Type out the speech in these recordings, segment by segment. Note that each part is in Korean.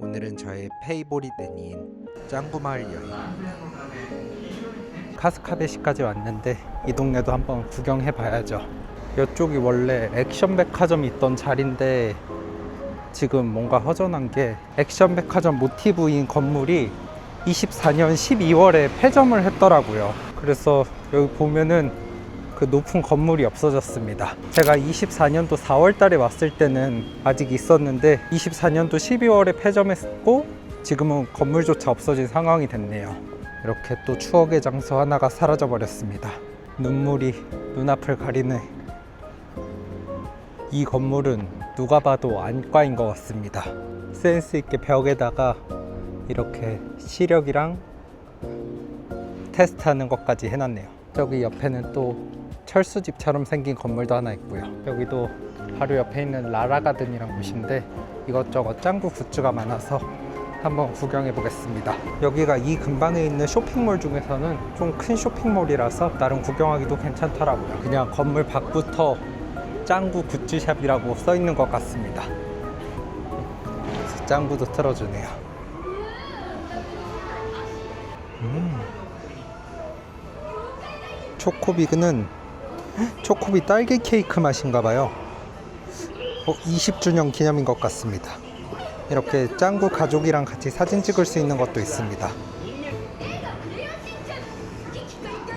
오늘은 저의 페이보릿 애니인 짱구마을 여행입니다. 카스카베시까지 왔는데 이 동네도 한번 구경해 봐야죠. 이쪽이 원래 액션 백화점이 있던 자리인데 지금 뭔가 허전한 게 액션 백화점 모티브인 건물이 24년 12월에 폐점을 했더라고요. 그래서 여기 보면은 그 높은 건물이 없어졌습니다. 제가 24년도 4월 달에 왔을 때는 아직 있었는데 24년도 12월에 폐점했고 지금은 건물조차 없어진 상황이 됐네요. 이렇게 또 추억의 장소 하나가 사라져 버렸습니다. 눈물이 눈앞을 가리네. 이 건물은 누가 봐도 안과인 것 같습니다. 센스 있게 벽에다가 이렇게 시력이랑 테스트하는 것까지 해놨네요. 저기 옆에는 또 철수집처럼 생긴 건물도 하나 있고요. 여기도 바로 옆에 있는 라라가든이란 곳인데 이것저것 짱구 굿즈가 많아서 한번 구경해 보겠습니다. 여기가 이 근방에 있는 쇼핑몰 중에서는 좀 큰 쇼핑몰이라서 나름 구경하기도 괜찮더라고요. 그냥 건물 밖부터 짱구 굿즈샵이라고 써 있는 것 같습니다. 그래서 짱구도 틀어주네요. 초코비그는 초코비 딸기 케이크 맛인가 봐요. 20주년 기념인 것 같습니다. 이렇게 짱구 가족이랑 같이 사진 찍을 수 있는 것도 있습니다.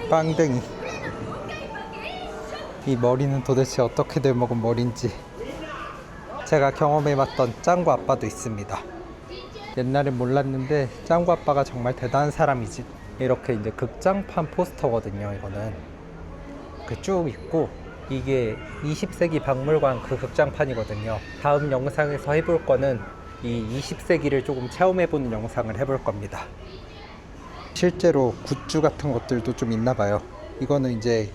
빵댕이. 이 머리는 도대체 어떻게 돼 먹은 머리인지. 제가 경험해봤던 짱구 아빠도 있습니다. 옛날엔 몰랐는데 짱구 아빠가 정말 대단한 사람이지. 이렇게 이제 극장판 포스터거든요. 이거는 쭉 있고 이게 20세기 박물관 그 극장판이거든요. 다음 영상에서 해볼 거는 이 20세기를 조금 체험해보는 영상을 해볼 겁니다. 실제로 굿즈 같은 것들도 좀 있나 봐요. 이거는 이제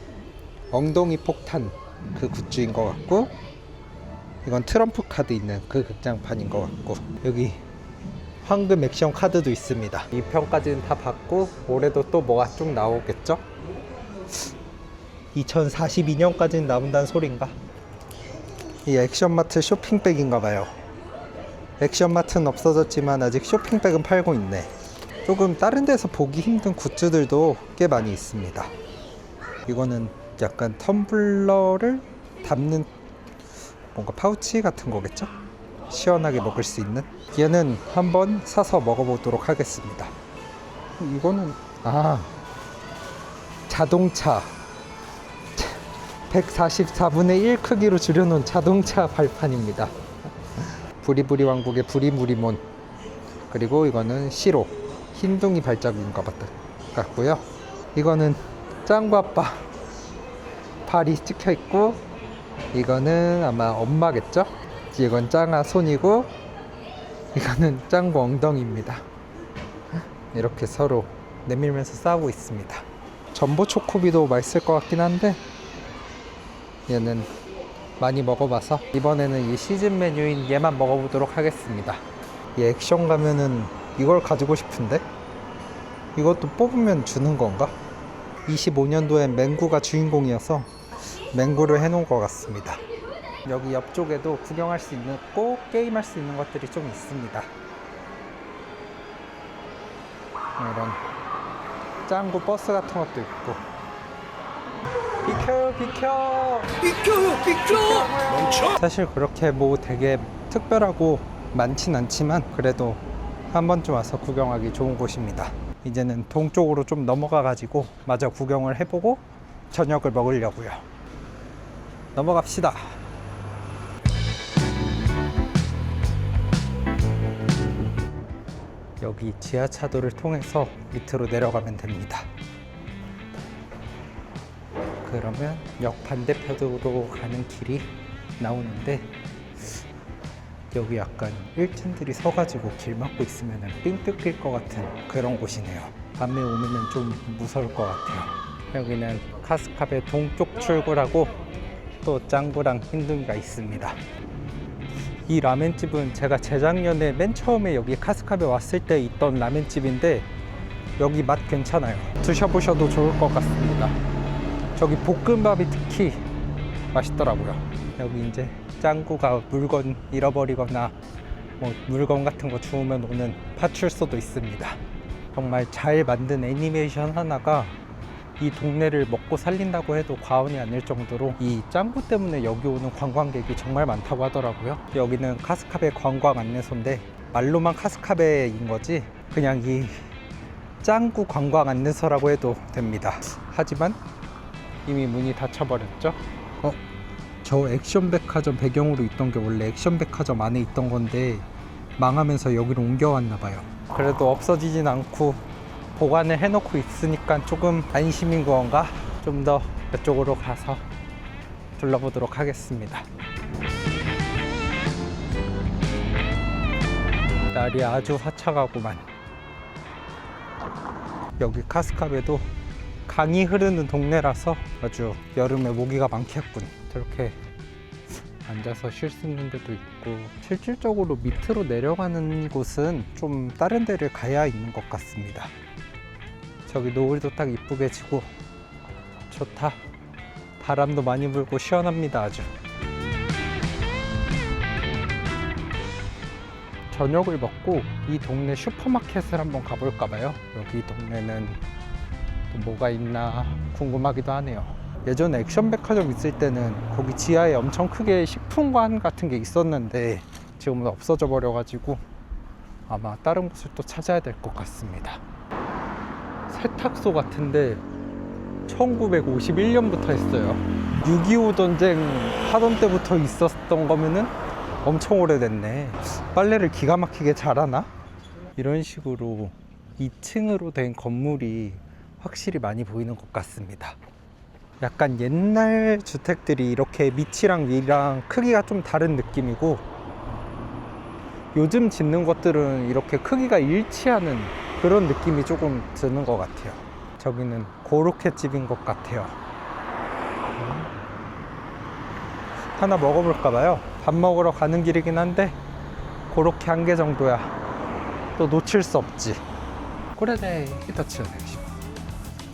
엉덩이 폭탄 그 굿즈인 것 같고, 이건 트럼프 카드 있는 그 극장판인 것 같고, 여기 황금 액션 카드도 있습니다. 이 편까지는 다 봤고 올해도 또 뭐가 쭉 나오겠죠? 2042년까지는 나온다는 소린가? 이 액션마트 쇼핑백인가 봐요. 액션마트는 없어졌지만 아직 쇼핑백은 팔고 있네. 조금 다른 데서 보기 힘든 굿즈들도 꽤 많이 있습니다. 이거는 약간 텀블러를 담는 뭔가 파우치 같은 거겠죠? 시원하게 먹을 수 있는. 얘는 한번 사서 먹어보도록 하겠습니다. 이거는 자동차 144분의 1 크기로 줄여놓은 자동차 발판입니다. 부리부리 왕국의 부리부리몬. 그리고 이거는 시로 흰둥이 발자국인가 같고요. 이거는 짱구 아빠 발이 찍혀 있고, 이거는 아마 엄마겠죠? 이건 짱아 손이고, 이거는 짱구 엉덩이입니다. 이렇게 서로 내밀면서 싸우고 있습니다. 전보 초코비도 맛있을 것 같긴 한데 얘는 많이 먹어봐서 이번에는 이 시즌 메뉴인 얘만 먹어보도록 하겠습니다. 이 액션 가면은 이걸 가지고 싶은데 이것도 뽑으면 주는 건가? 25년도엔 맹구가 주인공이어서 맹구를 해놓은 것 같습니다. 여기 옆쪽에도 구경할 수 있는, 꼭 게임할 수 있는 것들이 좀 있습니다. 이런 짱구 버스 같은 것도 있고. 비켜요 멈춰. 사실 그렇게 뭐 되게 특별하고 많진 않지만 그래도 한 번쯤 와서 구경하기 좋은 곳입니다. 이제는 동쪽으로 좀 넘어가 가지고 마저 구경을 해보고 저녁을 먹으려고요. 넘어갑시다. 여기 지하차도를 통해서 밑으로 내려가면 됩니다. 그러면 역 반대편으로 가는 길이 나오는데, 여기 약간 일진들이 서가지고 길 막고 있으면 삥 뜯길 것 같은 그런 곳이네요. 밤에 오면은 좀 무서울 것 같아요. 여기는 카스카베 동쪽 출구라고 또 짱구랑 흰둥이가 있습니다. 이 라멘집은 제가 재작년에 맨 처음에 여기 카스카베 왔을 때 있던 라멘집인데 여기 맛 괜찮아요. 드셔보셔도 좋을 것 같습니다. 저기 볶음밥이 특히 맛있더라고요. 여기 이제 짱구가 물건 잃어버리거나 뭐 물건 같은 거 주우면 오는 파출소도 있습니다. 정말 잘 만든 애니메이션 하나가 이 동네를 먹고 살린다고 해도 과언이 아닐 정도로 이 짱구 때문에 여기 오는 관광객이 정말 많다고 하더라고요. 여기는 카스카베 관광 안내소인데 말로만 카스카베인 거지 그냥 이 짱구 관광 안내소라고 해도 됩니다. 하지만 이미 문이 닫혀버렸죠. 저 액션백화점 배경으로 있던 게 원래 액션백화점 안에 있던 건데 망하면서 여기로 옮겨왔나 봐요. 그래도 없어지진 않고 보관을 해놓고 있으니까 조금 안심인 건가? 좀 더 이쪽으로 가서 둘러보도록 하겠습니다. 날이 아주 화창하구만. 여기 카스카베도 강이 흐르는 동네라서 아주 여름에 모기가 많겠군. 저렇게 앉아서 쉴 수 있는 데도 있고 실질적으로 밑으로 내려가는 곳은 좀 다른 데를 가야 있는 것 같습니다. 저기 노을도 딱 이쁘게 지고 좋다. 바람도 많이 불고 시원합니다. 아주 저녁을 먹고 이 동네 슈퍼마켓을 한번 가볼까 봐요. 여기 동네는 또 뭐가 있나 궁금하기도 하네요. 예전에 액션백화점 있을 때는 거기 지하에 엄청 크게 식품관 같은 게 있었는데 지금은 없어져 버려 가지고 아마 다른 곳을 또 찾아야 될 것 같습니다. 세탁소 같은데 1951년부터 했어요. 6.25 전쟁 하던 때부터 있었던 거면은 엄청 오래됐네. 빨래를 기가 막히게 잘하나? 이런 식으로 2층으로 된 건물이 확실히 많이 보이는 것 같습니다. 약간 옛날 주택들이 이렇게 밑이랑 위랑 크기가 좀 다른 느낌이고 요즘 짓는 것들은 이렇게 크기가 일치하는 그런 느낌이 조금 드는 것 같아요. 저기는 고로케 집인 것 같아요. 하나 먹어볼까 봐요. 밥 먹으러 가는 길이긴 한데 고로케 1개 정도야. 또 놓칠 수 없지. 그래네. 히터치요.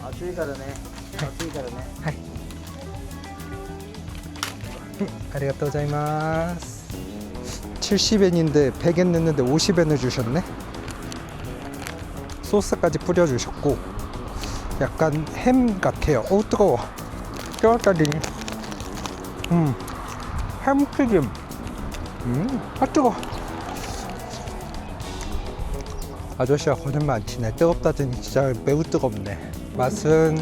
暑いからね。暑いからね。はい。ありがとうございます。70엔인데 100엔 냈는데 50엔을 주셨네. 소스까지 뿌려주셨고 약간 햄 같아요. 오 뜨거워. 뼈다리. 햄튀김. 아 뜨거워. 아저씨가 거짓말 안 치네. 뜨겁다더니 진짜 매우 뜨겁네. 맛은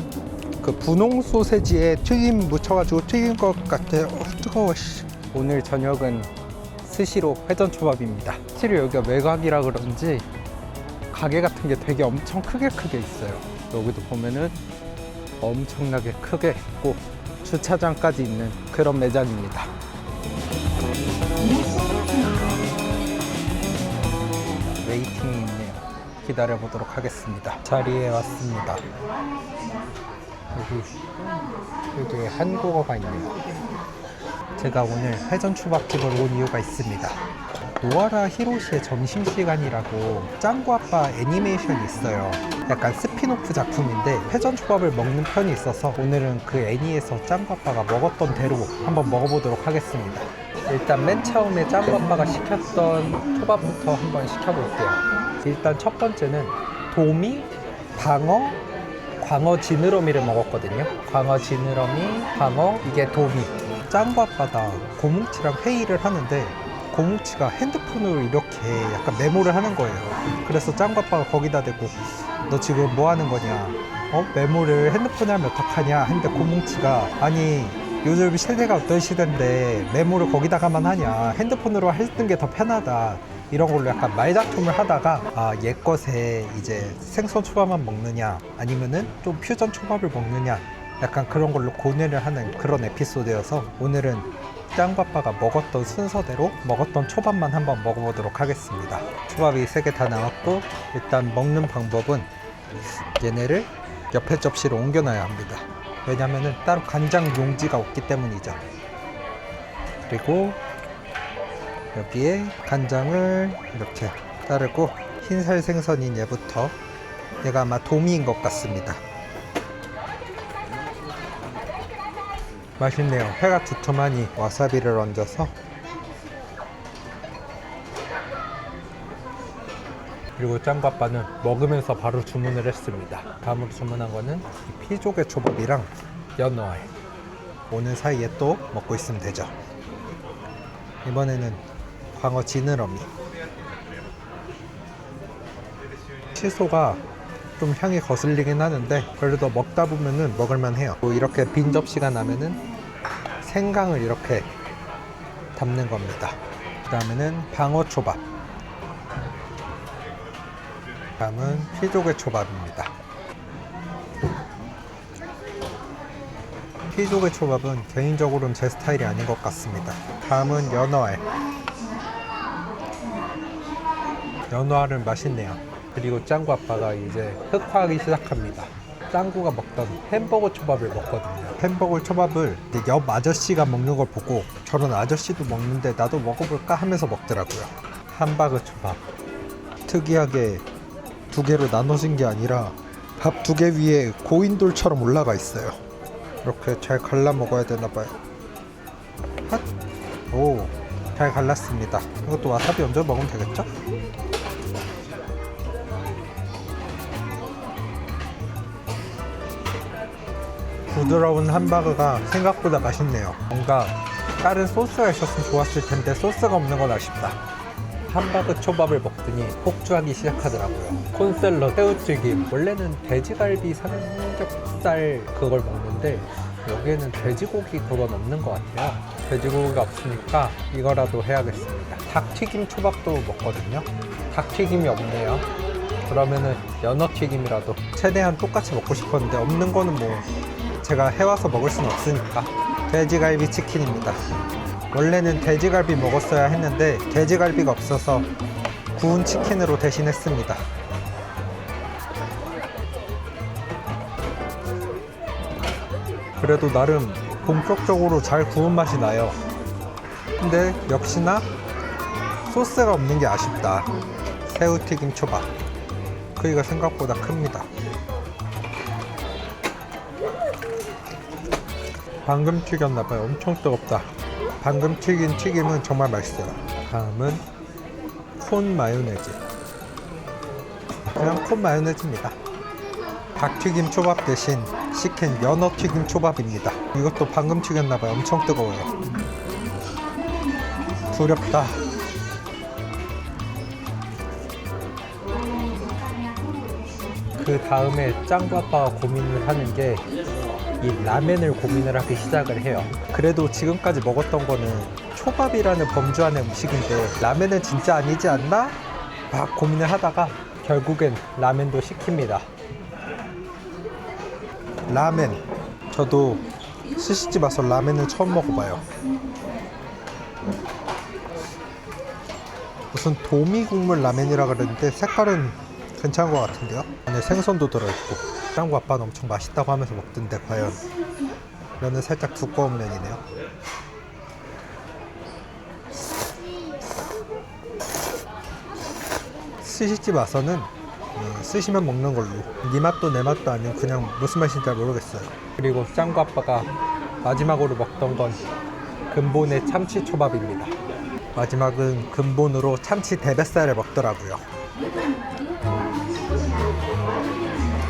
그 분홍 소세지에 튀김 묻혀가지고 튀긴 것 같아요. 뜨거워. 오늘 저녁은 스시로 회전초밥입니다. 실제로 여기가 외곽이라 그런지 가게 같은 게 되게 엄청 크게 있어요. 여기도 보면은 엄청나게 크게 있고 주차장까지 있는 그런 매장입니다. 웨이팅이 있네요. 기다려 보도록 하겠습니다. 자리에 왔습니다. 여기 한국어가 있네요. 제가 오늘 회전초밥집을 온 이유가 있습니다. 노아라 히로시의 점심시간이라고 짱구 아빠 애니메이션이 있어요. 약간 스피노프 작품인데 회전초밥을 먹는 편이 있어서 오늘은 그 애니에서 짱구 아빠가 먹었던 대로 한번 먹어보도록 하겠습니다. 일단 맨 처음에 짱구 아빠가 시켰던 초밥부터 한번 시켜볼게요. 일단 첫 번째는 도미, 광어 지느러미를 먹었거든요. 광어 지느러미, 광어, 이게 도미. 짱구 아빠가 고뭉치랑 회의를 하는데 고뭉치가 핸드폰으로 이렇게 약간 메모를 하는 거예요. 그래서 짱구 아빠가 거기다 대고 너 지금 뭐 하는 거냐? 메모를 핸드폰에 하면 어떡하냐? 했는데 고뭉치가 아니 요즘 세대가 어떤 시대인데 메모를 거기다가만 하냐? 핸드폰으로 하는 게 더 편하다. 이런 걸로 약간 말다툼을 하다가 옛것에 이제 생선 초밥만 먹느냐 아니면은 좀 퓨전 초밥을 먹느냐 약간 그런 걸로 고뇌를 하는 그런 에피소드여서 오늘은 짱구 아빠가 먹었던 순서대로 먹었던 초밥만 한번 먹어보도록 하겠습니다. 초밥이 3개 다 나왔고 일단 먹는 방법은 얘네를 옆에 접시로 옮겨놔야 합니다. 왜냐면은 따로 간장 용지가 없기 때문이죠. 그리고 여기에 간장을 이렇게 따르고 흰살 생선인 얘부터 얘가 아마 도미인 것 같습니다. 맛있네요. 회가 두툼하니 와사비를 얹어서 그리고 짱구 아빠는 먹으면서 바로 주문을 했습니다. 다음으로 주문한 거는 이 피조개 초밥이랑 연어알. 오는 사이에 또 먹고 있으면 되죠. 이번에는 광어 지느러미. 채소가 좀 향이 거슬리긴 하는데 그래도 먹다 보면은 먹을만 해요. 이렇게 빈 접시가 나면은 생강을 이렇게 담는 겁니다. 그 다음에는 방어 초밥. 다음은 피조개 초밥입니다. 피조개 초밥은 개인적으로는 제 스타일이 아닌 것 같습니다. 다음은 연어알. 연어알은 맛있네요. 그리고 짱구 아빠가 이제 흑화하기 시작합니다. 짱구가 먹던 햄버거 초밥을 먹거든요. 햄버거 초밥을 옆 아저씨가 먹는 걸 보고 저런 아저씨도 먹는데 나도 먹어볼까 하면서 먹더라고요. 함바그 초밥. 특이하게 두 개로 나눠진 게 아니라 밥 두 개 위에 고인돌처럼 올라가 있어요. 이렇게 잘 갈라 먹어야 되나 봐요. 핫! 오, 잘 갈랐습니다. 이것도 와사비 얹어 먹으면 되겠죠? 부드러운 함바그가 생각보다 맛있네요. 뭔가 다른 소스가 있었으면 좋았을 텐데 소스가 없는 건 아쉽다. 함바그 초밥을 먹더니 폭주하기 시작하더라고요. 콘샐러, 새우튀김. 원래는 돼지갈비 삼겹살 그걸 먹는데 여기에는 돼지고기 그건 없는 것 같아요. 돼지고기가 없으니까 이거라도 해야겠습니다. 닭튀김 초밥도 먹거든요. 닭튀김이 없네요. 그러면은 연어튀김이라도 최대한 똑같이 먹고 싶었는데 없는 거는 뭐 제가 해와서 먹을 수는 없으니까 돼지갈비 치킨입니다. 원래는 돼지갈비 먹었어야 했는데 돼지갈비가 없어서 구운 치킨으로 대신했습니다. 그래도 나름 본격적으로 잘 구운 맛이 나요. 근데 역시나 소스가 없는 게 아쉽다. 새우튀김 초밥. 크기가 생각보다 큽니다. 방금 튀겼나봐요. 엄청 뜨겁다. 방금 튀긴 튀김은 정말 맛있어요. 다음은 콘 마요네즈. 그냥 콘 마요네즈입니다. 닭튀김 초밥 대신 시킨 연어튀김 초밥입니다. 이것도 방금 튀겼나봐요. 엄청 뜨거워요. 두렵다. 그 다음에 짱구 아빠가 고민을 하는 게 이 라멘을 고민을 하기 시작을 해요. 그래도 지금까지 먹었던 거는 초밥이라는 범주 안의 음식인데 라멘은 진짜 아니지 않나? 막 고민을 하다가 결국엔 라멘도 시킵니다. 라멘. 저도 스시집 와서 라멘은 처음 먹어봐요. 무슨 도미 국물 라멘이라 그러는데 색깔은 괜찮은 것 같은데요. 안에 생선도 들어있고. 짱구 아빠는 엄청 맛있다고 하면서 먹던데 과연. 면은 살짝 두꺼운 면이네요. 스시집 와서는 스시만 먹는 걸로. 네 맛도 내 맛도 아닌 그냥 무슨 맛인지 잘 모르겠어요. 그리고 짱구 아빠가 마지막으로 먹던 건 근본의 참치 초밥입니다. 마지막은 근본으로 참치 대뱃살을 먹더라고요.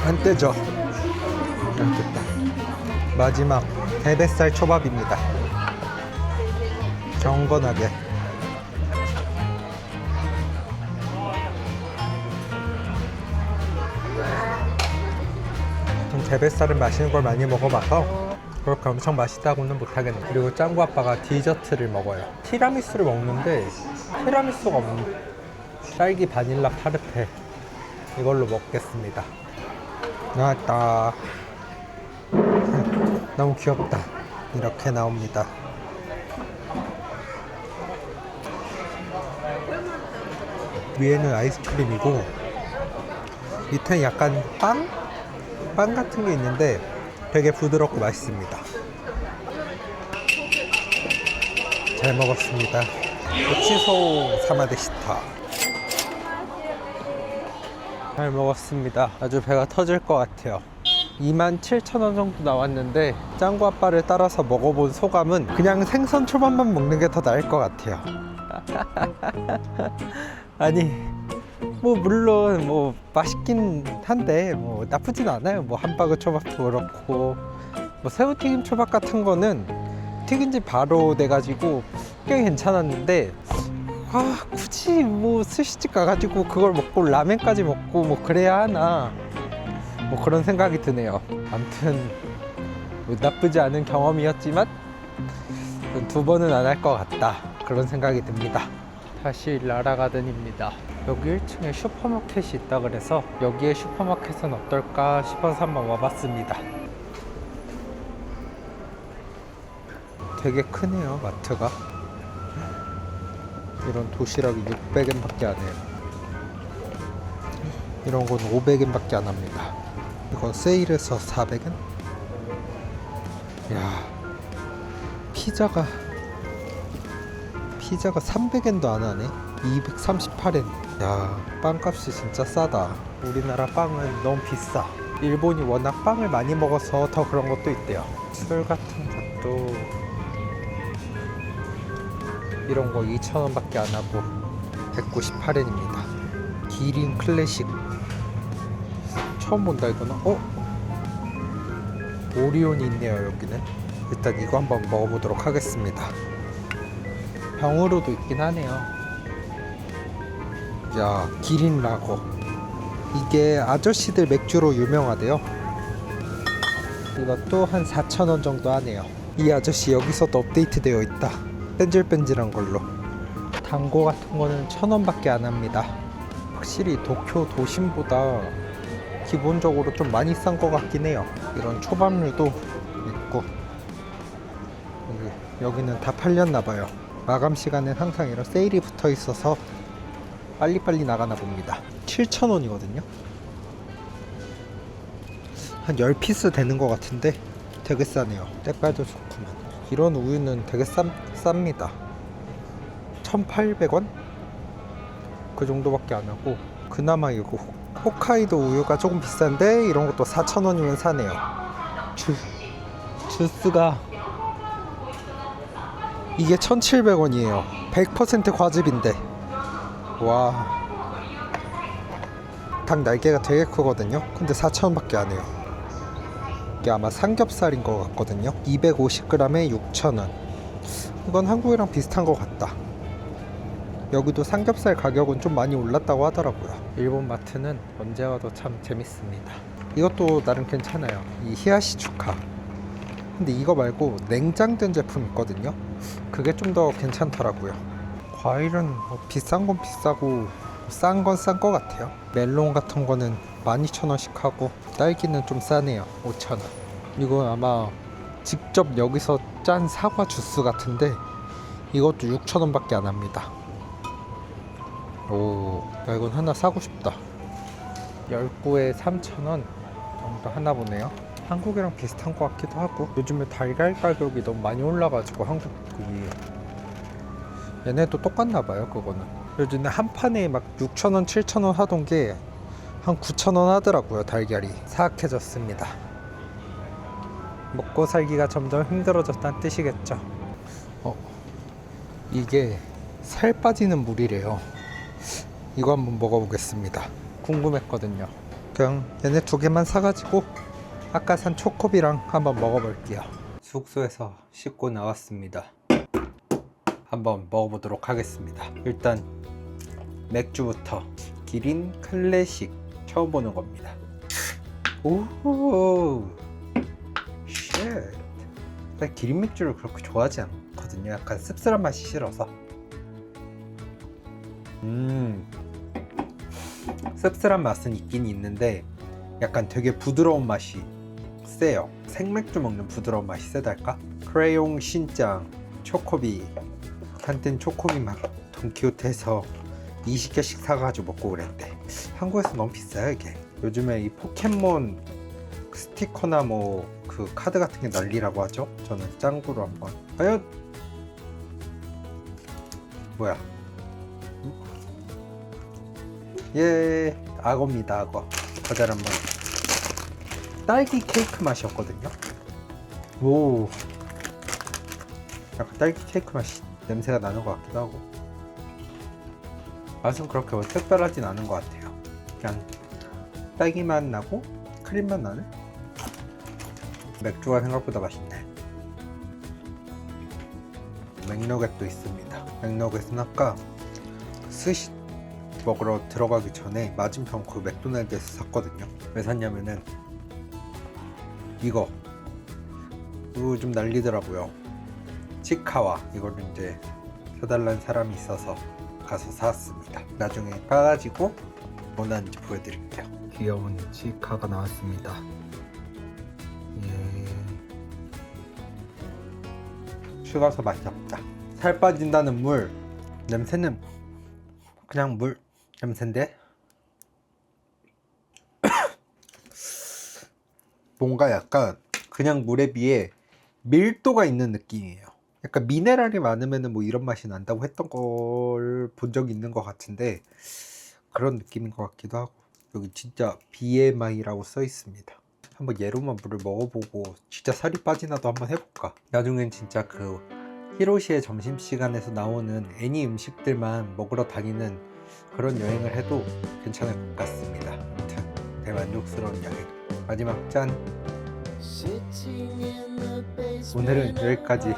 안 뜨죠? 안 떴다. 마지막 대뱃살 초밥입니다. 경건하게. 대뱃살은 맛있는 걸 많이 먹어봐서 그렇게 엄청 맛있다고는 못하겠네요. 그리고 짱구 아빠가 디저트를 먹어요. 티라미수를 먹는데 티라미수가 없는 딸기 바닐라 타르트. 이걸로 먹겠습니다. 나왔다. 너무 귀엽다. 이렇게 나옵니다. 위에는 아이스크림이고 밑에는 약간 빵 같은 게 있는데 되게 부드럽고 맛있습니다. 잘 먹었습니다. 고치소 사마데시타. 잘 먹었습니다. 아주 배가 터질 것 같아요. 27,000원 정도 나왔는데 짱구 아빠를 따라서 먹어본 소감은 그냥 생선 초밥만 먹는 게 더 나을 것 같아요. 아니 뭐 물론 뭐 맛있긴 한데 뭐 나쁘진 않아요. 뭐 함바그 초밥도 그렇고 뭐 새우튀김 초밥 같은 거는 튀긴 지 바로 돼가지고 꽤 괜찮았는데 굳이 뭐 스시집 가가지고 그걸 먹고 라면까지 먹고 뭐 그래야 하나 뭐 그런 생각이 드네요. 아무튼 뭐 나쁘지 않은 경험이었지만 두 번은 안 할 것 같다 그런 생각이 듭니다. 다시 라라가든입니다. 여기 1층에 슈퍼마켓이 있다 그래서 여기에 슈퍼마켓은 어떨까 싶어서 한번 와봤습니다. 되게 크네요 마트가. 이런 도시락이 600엔밖에 안 해요. 이런 건 500엔밖에 안 합니다. 이건 세일해서 400엔? 야, 피자가 300엔도 안 하네. 238엔. 야, 빵값이 진짜 싸다. 우리나라 빵은 너무 비싸. 일본이 워낙 빵을 많이 먹어서 더 그런 것도 있대요. 술 같은 것도 이런 거 2,000원밖에 안 하고 198엔입니다. 기린 클래식 처음 본다 이거는. 오리온이 있네요 여기는. 일단 이거 한번 먹어보도록 하겠습니다. 병으로도 있긴 하네요. 야, 기린 라거. 이게 아저씨들 맥주로 유명하대요. 이것도 한 4,000원 정도 하네요. 이 아저씨 여기서도 업데이트 되어 있다. 뺀질뺀질한 걸로. 단고 같은 거는 1,000원밖에 안 합니다. 확실히 도쿄 도심보다 기본적으로 좀 많이 싼 것 같긴 해요. 이런 초밥류도 있고. 여기는 다 팔렸나봐요. 마감 시간엔 항상 이런 세일이 붙어 있어서 빨리빨리 나가나 봅니다. 7,000원이거든요. 한 10피스 되는 것 같은데 되게 싸네요. 때깔도 좋구만. 이런 우유는 되게 쌉니다. 1,800원? 그 정도밖에 안 하고, 그나마 이거 홋카이도 우유가 조금 비싼데 이런 것도 4,000원이면 사네요. 주스가 이게 1,700원이에요. 100% 과즙인데. 와. 닭 날개가 되게 크거든요. 근데 4,000원밖에 안 해요. 이게 아마 삼겹살인 것 같거든요. 250g에 6,000원. 이건 한국이랑 비슷한 것 같다. 여기도 삼겹살 가격은 좀 많이 올랐다고 하더라고요. 일본 마트는 언제 와도 참 재밌습니다. 이것도 나름 괜찮아요. 이 히야시 추카. 근데 이거 말고 냉장된 제품 있거든요. 그게 좀 더 괜찮더라고요. 과일은 뭐 비싼 건 비싸고 싼 건 싼 것 같아요. 멜론 같은 거는 12,000원씩 하고, 딸기는 좀 싸네요. 5,000원. 이거 아마 직접 여기서 짠 사과 주스 같은데 이것도 6,000원밖에 안 합니다. 오, 야, 이건 하나 사고 싶다. 10구에 3,000원 정도 하나 보네요. 한국이랑 비슷한 것 같기도 하고. 요즘에 달걀 가격이 너무 많이 올라가지고 한국이, 얘네도 똑같나봐요. 그거는 요즘에 한 판에 막 6,000원 7,000원 하던 게 한 9,000원 하더라고요. 달걀이 사악해졌습니다. 먹고 살기가 점점 힘들어졌다는 뜻이겠죠. 이게 살 빠지는 물이래요. 이거 한번 먹어보겠습니다. 궁금했거든요. 그냥 얘네 2개만 사가지고 아까 산 초코비랑 한번 먹어볼게요. 숙소에서 씻고 나왔습니다. 한번 먹어보도록 하겠습니다. 일단 맥주부터. 기린 클래식 처음 보는 겁니다. 오, 쉣. 기린 맥주를 그렇게 좋아하지 않거든요. 약간 씁쓸한 맛이 싫어서. 씁쓸한 맛은 있긴 있는데 약간 되게 부드러운 맛이 세요. 생맥주 먹는 부드러운 맛이 세달까? 크레용 신짱 초코비. 한땐 초코비 막 돈키호테에서 20개씩 사가지고 먹고 그랬대. 한국에서 너무 비싸요 이게. 요즘에 이 포켓몬 스티커나 뭐 그 카드 같은 게 난리라고 하죠. 저는 짱구로 한번. 과연 뭐야? 예, 악어입니다. 악어. 과자 한번. 딸기 케이크 맛이었거든요. 오, 약간 딸기 케이크 맛이 냄새가 나는 것 같기도 하고. 맛은 그렇게 특별하진 않은 것 같아요. 그냥 딸기 맛 나고 크림 맛 나네. 맥주가 생각보다 맛있네. 맥너겟도 있습니다. 맥너겟은 아까 스시 먹으러 들어가기 전에 맞은편 그 맥도날드에서 샀거든요. 왜 샀냐면은 이거 좀 난리더라고요. 치카와 이거를 이제 사달라는 사람이 있어서 가서 사왔습니다. 나중에 까가지고 원하는지 보여드릴게요. 귀여운 치카가 나왔습니다. 예. 식어서 맛이 없다. 살 빠진다는 물 냄새는 그냥 물 냄새인데 뭔가 약간 그냥 물에 비해 밀도가 있는 느낌이에요. 약간 미네랄이 많으면 뭐 이런 맛이 난다고 했던 걸 본 적이 있는 것 같은데 그런 느낌인 것 같기도 하고 여기 진짜 BMI라고 써 있습니다. 한번 얘로만 물을 먹어보고 진짜 살이 빠지나도 한번 해볼까. 나중엔 진짜 그 히로시의 점심시간에서 나오는 애니 음식들만 먹으러 다니는 그런 여행을 해도 괜찮을 것 같습니다. 아무튼 대만족스러운 여행 마지막 짠. 오늘은 여기까지.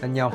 안녕.